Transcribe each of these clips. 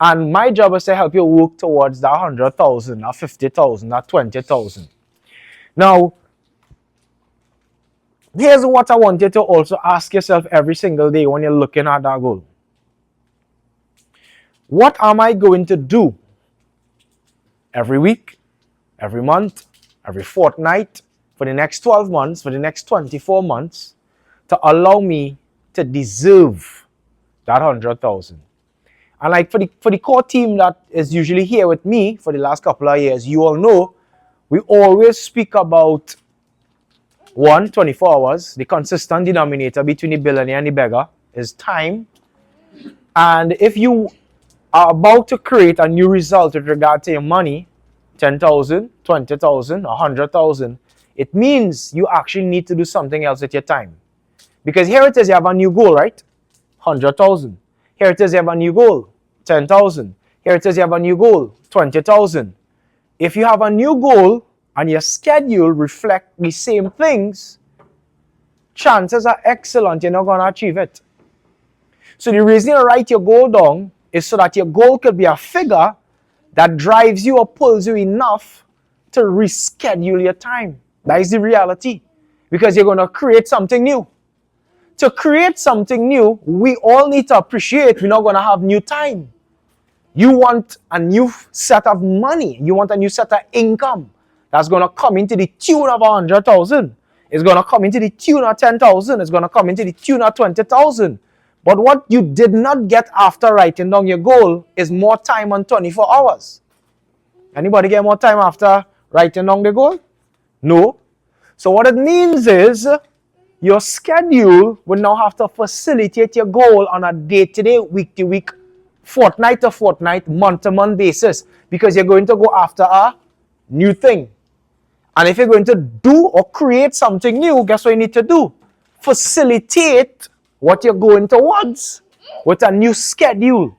And my job is to help you work towards that 100,000, that 50,000, that 20,000. Now, here's what I want you to also ask yourself every single day when you're looking at that goal. What am I going to do every week, every month, every fortnight, for the next 12 months, for the next 24 months, to allow me to deserve that 100,000? And like for the core team that is usually here with me for the last couple of years, you all know we always speak about 24 hours. The consistent denominator between the billionaire and the beggar is time. And if you are about to create a new result with regard to your money, 10,000, 20,000, 100,000, it means you actually need to do something else with your time. Because here it is, you have a new goal, right? 100,000. Here it is, you have a new goal, 10,000. Here it is, you have a new goal, 20,000. If you have a new goal and your schedule reflect the same things, chances are excellent you're not going to achieve it. So the reason you write your goal down is so that your goal could be a figure that drives you or pulls you enough to reschedule your time. That is the reality. Because you're going to create something new. To create something new, we all need to appreciate we're not going to have new time. You want a new set of money. You want a new set of income that's going to come into the tune of 100,000. It's going to come into the tune of 10,000. It's going to come into the tune of 20,000. But what you did not get after writing down your goal is more time on 24 hours. Anybody get more time after writing down the goal? No. So what it means is your schedule will now have to facilitate your goal on a day-to-day, week-to-week, fortnight-to-fortnight, month-to-month basis, because you're going to go after a new thing. And if you're going to do or create something new, guess what you need to do? Facilitate what you're going towards with a new schedule.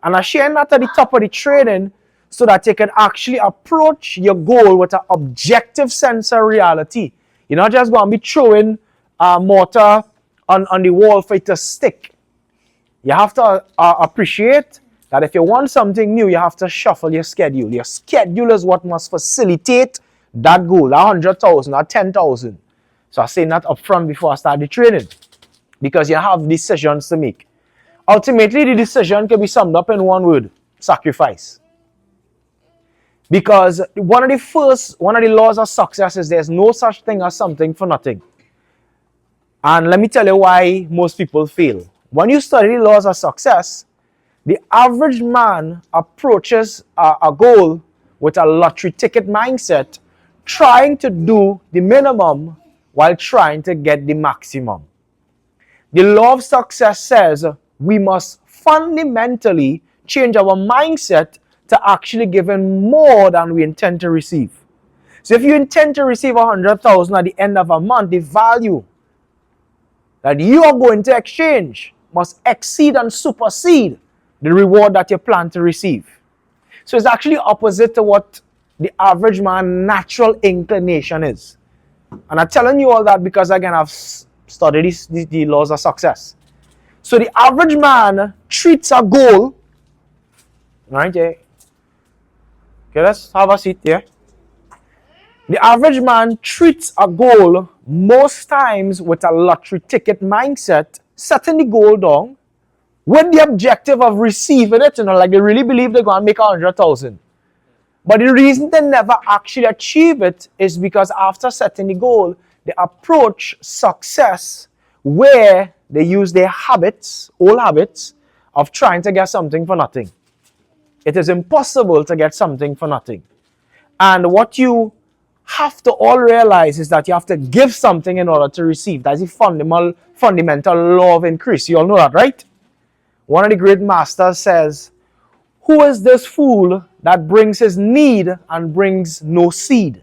And I'm sharing that at the top of the training so that you can actually approach your goal with an objective sense of reality. You're not just going to be throwing mortar on the wall for it to stick. You have to appreciate that if you want something new, you have to shuffle your schedule. Your schedule is what must facilitate that goal, that 100,000, that 10,000. So I'm saying that up front before I start the training. Because you have decisions to make. Ultimately, the decision can be summed up in one word: sacrifice. Because one of the laws of success is there's no such thing as something for nothing. And let me tell you why most people fail. When you study the laws of success, the average man approaches a goal with a lottery ticket mindset, trying to do the minimum while trying to get the maximum. The law of success says we must fundamentally change our mindset to actually giving more than we intend to receive. So if you intend to receive 100,000 at the end of a month, the value that you are going to exchange must exceed and supersede the reward that you plan to receive. So it's actually opposite to what the average man's natural inclination is. And I'm telling you all that because, again, I've studied the laws of success. So the average man treats a goal, right? Okay, let's have a seat here. The average man treats a goal most times with a lottery ticket mindset, setting the goal down with the objective of receiving it, like they really believe they're going to make 100,000. But the reason they never actually achieve it is because after setting the goal, they approach success where they use their habits, old habits, of trying to get something for nothing. It is impossible to get something for nothing. And what you have to all realize is that you have to give something in order to receive. That's the fundamental law of increase. You all know that, right? One of the great masters says, "Who is this fool that brings his need and brings no seed?"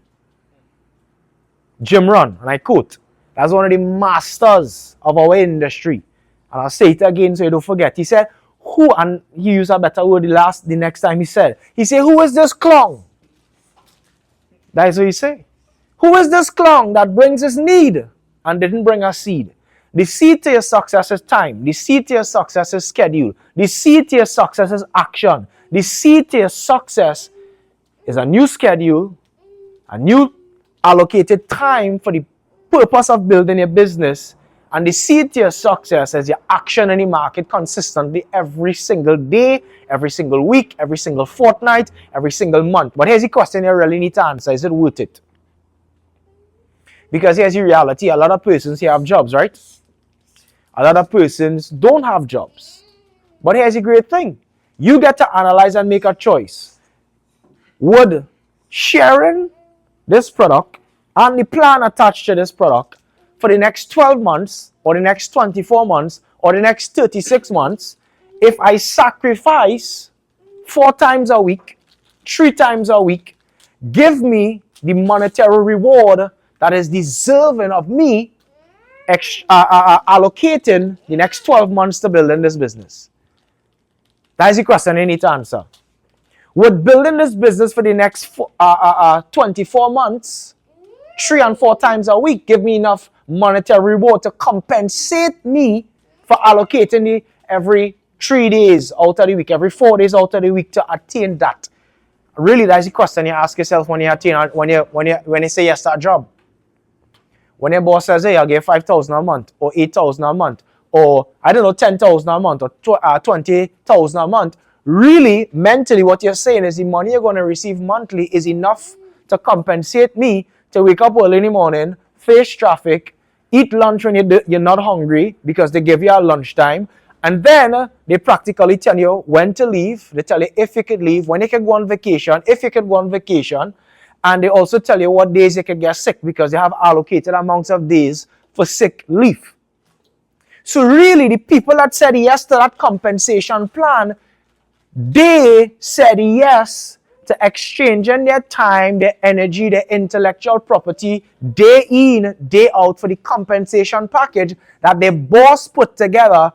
Jim Rohn, and I quote. That's one of the masters of our industry. And I'll say it again so you don't forget. He said, who, and he used a better word the next time he said, "Who is this clown?" That is what he said. Who is this clown that brings his need and didn't bring a seed? The seed to your success is time. The seed to your success is schedule. The seed to your success is action. The seed to your success is a new schedule, a new allocated time for the purpose of building your business. And the seed to your success is your action in the market consistently every single day, every single week, every single fortnight, every single month. But here's the question you really need to answer. Is it worth it? Because here's the reality. A lot of persons here have jobs, right? A lot of persons don't have jobs. But here's the great thing. You get to analyze and make a choice. Would sharing this product and the plan attached to this product for the next 12 months or the next 24 months or the next 36 months, if I sacrifice 4 times a week, 3 times a week, give me the monetary reward that is deserving of me allocating the next 12 months to building this business? That is the question you need to answer. Would building this business for the next 24 months, 3 and 4 times a week, give me enough monetary reward to compensate me for allocating the every 3 days out of the week, every 4 days out of the week to attain that? Really, that's the question you ask yourself when you say yes to a job. When your boss says, hey, I'll give 5,000 a month, or 8,000 a month, or I don't know, 10,000 a month, or 20,000 a month, really, mentally, what you're saying is the money you're going to receive monthly is enough to compensate me to wake up early in the morning, face traffic, eat lunch when you're not hungry because they give you a lunchtime, and then they practically tell you when to leave. They tell you if you could leave, when you can go on vacation, if you could go on vacation, and they also tell you what days you can get sick because they have allocated amounts of days for sick leave. So really, the people that said yes to that compensation plan, they said yes to exchanging their time, their energy, their intellectual property, day in, day out for the compensation package that their boss put together,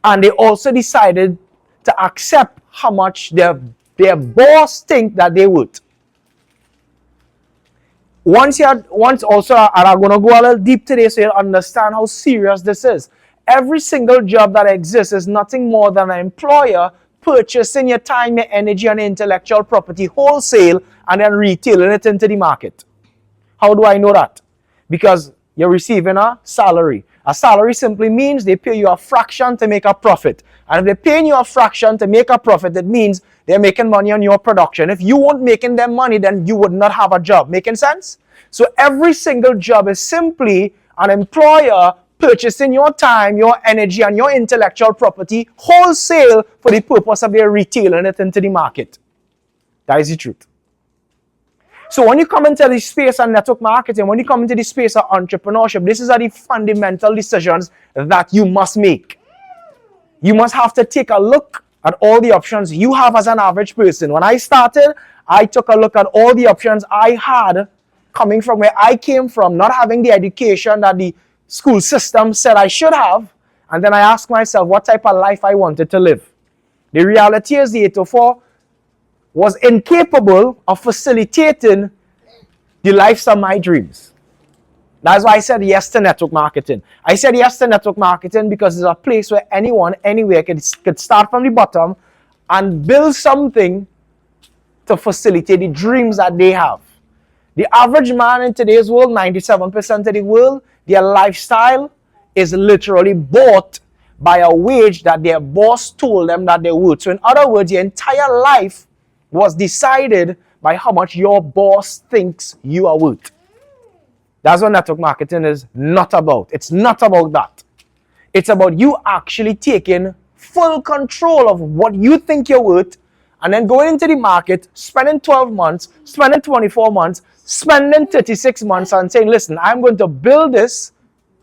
and they also decided to accept how much their boss think that they would. Once also, and I'm going to go a little deep today so you'll understand how serious this is. Every single job that exists is nothing more than an employer purchasing your time, your energy, and intellectual property wholesale and then retailing it into the market. How do I know that? Because you're receiving a salary. A salary simply means they pay you a fraction to make a profit. And if they're paying you a fraction to make a profit, it means they're making money on your production. If you weren't making them money, then you would not have a job. Making sense? So every single job is simply an employer purchasing your time, your energy, and your intellectual property wholesale for the purpose of their retailing it into the market. That is the truth. So when you come into the space of network marketing, when you come into the space of entrepreneurship, these are the fundamental decisions that you must make. You must have to take a look at all the options you have as an average person. When I started, I took a look at all the options I had coming from where I came from, not having the education that the school system said I should have, and then I asked myself what type of life I wanted to live. The reality is the 804 was incapable of facilitating the lives of my dreams. That's why I said yes to network marketing. I said yes to network marketing because it's a place where anyone, anywhere could start from the bottom and build something to facilitate the dreams that they have. The average man in today's world, 97% of the world, their lifestyle is literally bought by a wage that their boss told them that they would. So in other words, your entire life was decided by how much your boss thinks you are worth. That's what network marketing is not about. It's not about that. It's about you actually taking full control of what you think you're worth and then going into the market, spending 12 months, spending 24 months, spending 36 months and saying, listen, I'm going to build this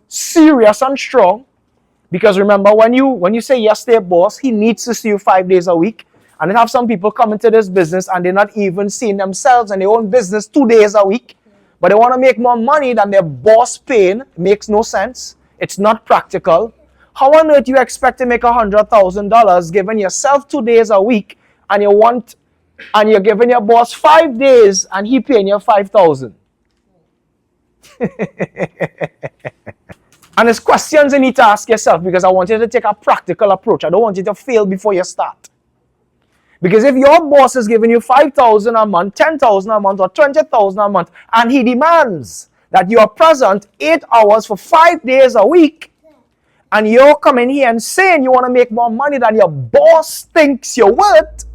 serious and strong. Because remember, when you say yes to your boss, he needs to see you 5 days a week. And then have some people come into this business and they're not even seeing themselves and their own business 2 days a week. But they want to make more money than their boss paying. It makes no sense. It's not practical. How on earth do you expect to make $100,000 giving yourself 2 days a week and you're giving your boss 5 days and he paying you $5,000? And it's questions you need to ask yourself, because I want you to take a practical approach. I don't want you to fail before you start. Because if your boss is giving you 5,000 a month, 10,000 a month, or 20,000 a month, and he demands that you are present 8 hours for 5 days a week, and you're coming here and saying you want to make more money than your boss thinks you're worth,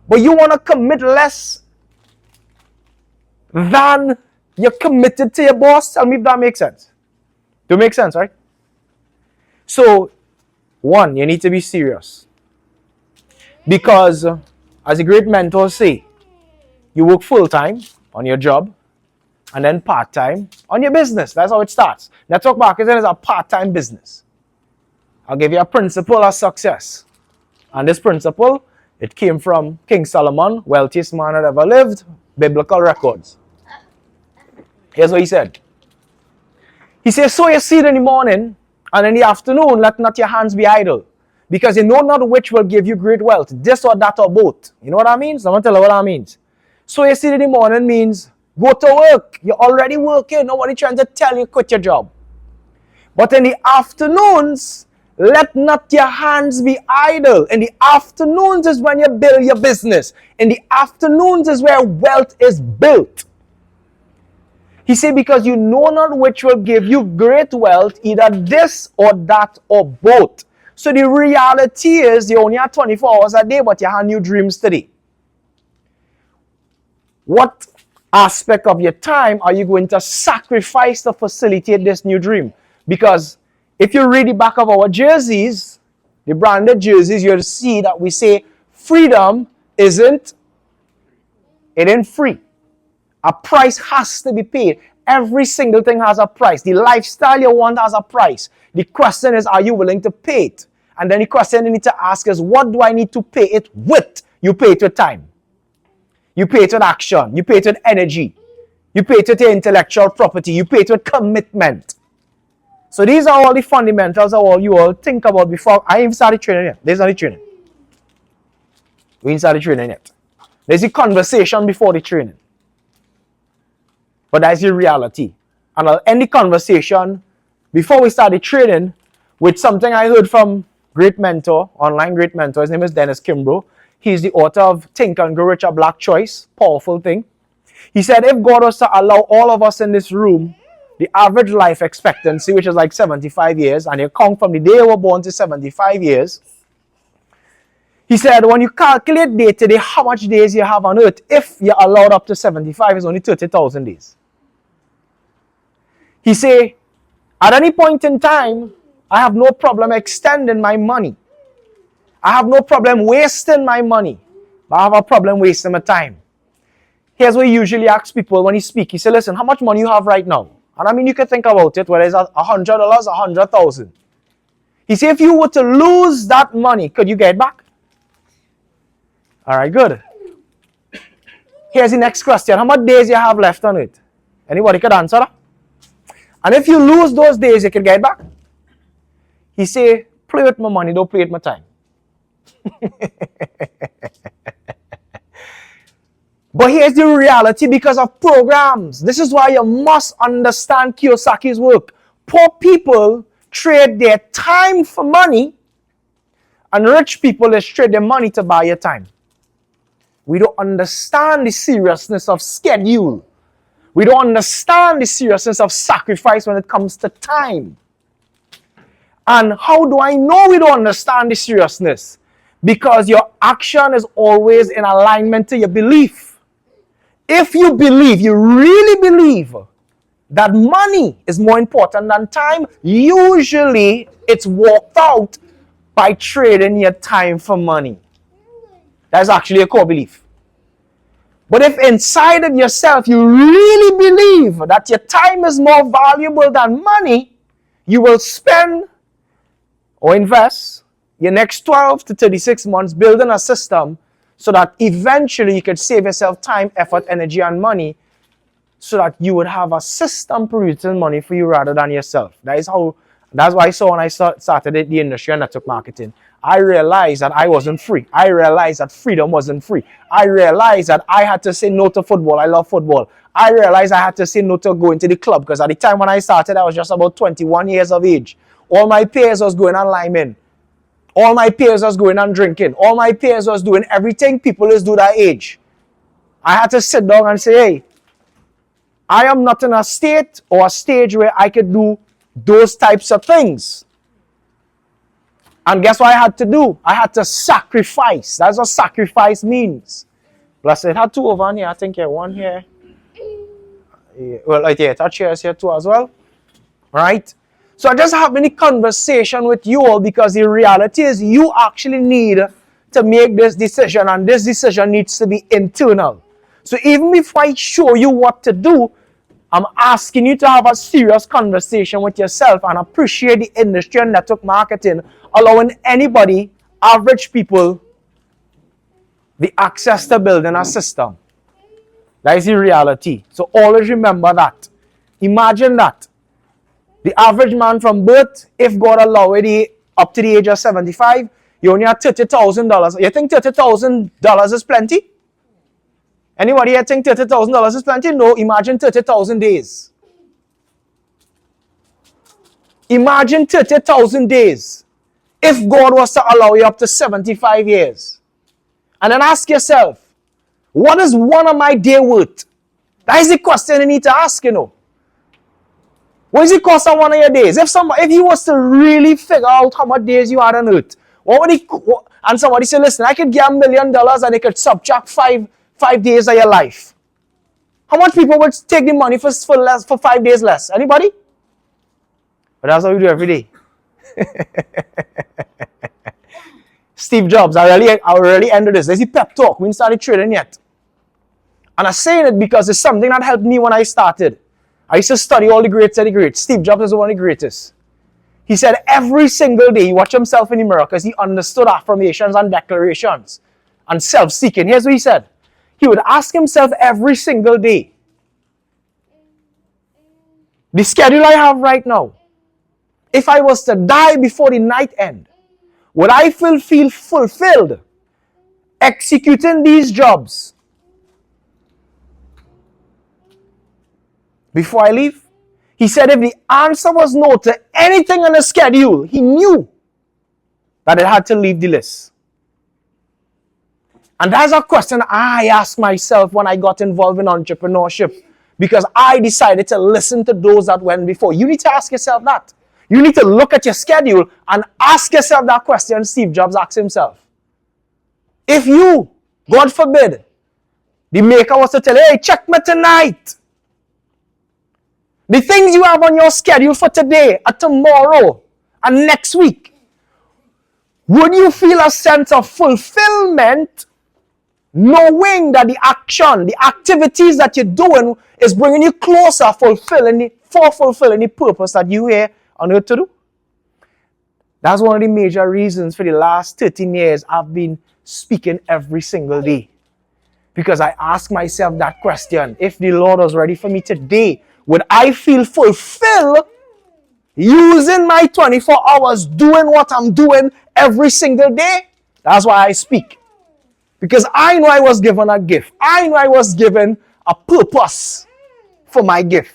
but you want to commit less than you're committed to your boss, tell me if that makes sense. Do it make sense, right? So, one, you need to be serious. Because, as a great mentor say, you work full-time on your job, and then part-time on your business. That's how it starts. Network marketing is a part-time business. I'll give you a principle of success. And this principle, it came from King Solomon, wealthiest man that ever lived, biblical records. Here's what he said. He says, sow your seed in the morning, and in the afternoon, let not your hands be idle, because you know not which will give you great wealth, this or that or both. You know what that means? I'm going to tell you what that means. Sow your seed in the morning means go to work. You're already working. Nobody trying to tell you quit your job. But in the afternoons, let not your hands be idle. In the afternoons is when you build your business. In the afternoons is where wealth is built. He said, because you know not which will give you great wealth, either this or that or both. So the reality is you only have 24 hours a day, but you have new dreams today. What aspect of your time are you going to sacrifice to facilitate this new dream? Because if you read the back of our jerseys, the branded jerseys, you'll see that we say freedom isn't free. A price has to be paid. Every single thing has a price. The lifestyle you want has a price. The question is, are you willing to pay it? And then the question you need to ask is, what do I need to pay it with? You pay it with time. You pay it with action. You pay it with energy. You pay it with your intellectual property. You pay it with commitment. So these are all the fundamentals of all you all think about before. I even started training yet. There's not the training. We ain't started training yet. There's a conversation before the training. But that's the reality. And I'll end the conversation before we start the training with something I heard from great mentor, online great mentor. His name is Dennis Kimbrough. He's the author of Think and Grow Rich, A Black Choice. Powerful thing. He said, if God was to allow all of us in this room the average life expectancy, which is like 75 years, and you count from the day you were born to 75 years, he said, when you calculate day to day how much days you have on earth, if you're allowed up to 75, it's only 30,000 days. He said, at any point in time, I have no problem extending my money. I have no problem wasting my money, but I have a problem wasting my time. Here's what he usually asks people when he speaks. He said, listen, how much money you have right now? And I mean, you can think about it, whether it's $100, 100,000. He said, if you were to lose that money, could you get it back? All right, good. Here's the next question. How much days you have left on it? Anybody could answer that? And if you lose those days, you can get it back. He say, play with my money, don't play with my time. But here's the reality because of programs. This is why you must understand Kiyosaki's work. Poor people trade their time for money, and rich people trade their money to buy your time. We don't understand the seriousness of schedule. We don't understand the seriousness of sacrifice when it comes to time. And how do I know we don't understand the seriousness? Because your action is always in alignment to your belief. If you believe, you really believe that money is more important than time, usually it's worked out by trading your time for money. That's actually a core belief. But if inside of yourself you really believe that your time is more valuable than money, you will spend or invest your next 12 to 36 months building a system so that eventually you could save yourself time, effort, energy, and money so that you would have a system producing money for you rather than yourself. That's why I saw when I started the industry of network marketing. I realized that I wasn't free. I realized that freedom wasn't free. I realized that I had to say no to football. I love football. I realized I had to say no to going to the club because at the time when I started, I was just about 21 years of age. All my peers was going on liming. All my peers was going on drinking. All my peers was doing everything people is do that age. I had to sit down and say, hey, I am not in a state or a stage where I could do those types of things. And guess what I had to do? I had to sacrifice. That's what sacrifice means. Plus, it had two over here. I think here, one here. Yeah, well, right here. That chair is here too as well. Right? So I just having a conversation with you all because the reality is you actually need to make this decision, and this decision needs to be internal. So even before I show you what to do, I'm asking you to have a serious conversation with yourself and appreciate the industry and network marketing, allowing anybody, average people, the access to building a system. That is the reality. So always remember that. Imagine that. The average man from birth, if God allow it up to the age of 75, you only have $30,000. You think $30,000 is plenty? Anybody here think $30,000 is plenty? No, imagine 30,000 days. Imagine 30,000 days. If God was to allow you up to 75 years. And then ask yourself, what is one of my day worth? That is the question you need to ask, you know. What is the cost of one of your days? If you was to really figure out how much days you had on earth, and somebody say, listen, I could get $1 million and they could subtract five days of your life. How much people would take the money for 5 days less? Anybody? But that's what we do every day. Steve Jobs, I really ended this. There's a pep talk. We didn't start trading yet. And I'm saying it because it's something that helped me when I started. I used to study all the greats of the greats. Steve Jobs is one of the greatest. He said every single day he watched himself in the mirror because he understood affirmations and declarations and self-seeking. Here's what he said. He would ask himself every single day, the schedule I have right now, if I was to die before the night end, would I feel fulfilled executing these jobs before I leave? He said if the answer was no to anything on the schedule, he knew that it had to leave the list. And that's a question I asked myself when I got involved in entrepreneurship, because I decided to listen to those that went before. You need to ask yourself that. You need to look at your schedule and ask yourself that question Steve Jobs asked himself. If you, God forbid, the maker was to tell you, hey, check me tonight. The things you have on your schedule for today, or tomorrow, and next week, would you feel a sense of fulfillment knowing that the action, the activities that you're doing is bringing you closer fulfilling the purpose that you here on earth to do? That's one of the major reasons for the last 13 years I've been speaking every single day. Because I ask myself that question. If the Lord was ready for me today, would I feel fulfilled using my 24 hours doing what I'm doing every single day? That's why I speak. Because I know I was given a gift. I know I was given a purpose for my gift.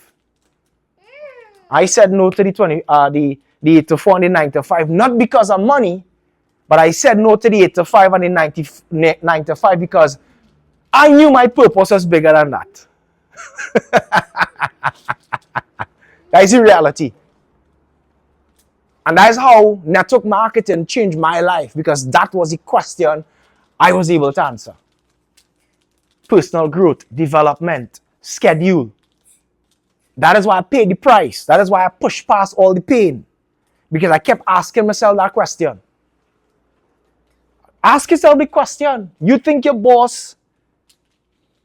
I said no to the 8 to 4 and the 9 to 5, not because of money, but I said no to the 8 to 5 and the 9 to 5 because I knew my purpose was bigger than that. That is the reality. And that is how network marketing changed my life, because that was the question I was able to answer. Personal growth, development, schedule. That is why I paid the price. That is why I pushed past all the pain. Because I kept asking myself that question. Ask yourself the question. You think your boss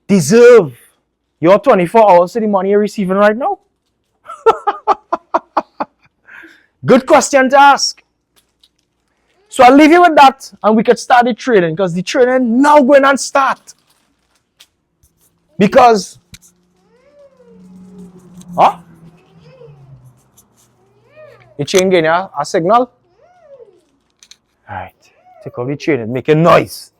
deserve your 24 hours of the money you're receiving right now? Good question to ask. So I'll leave you with that and we could start the training, because the training now going and start. Because, you change a signal? Alright. Take off the chain, it's making noise.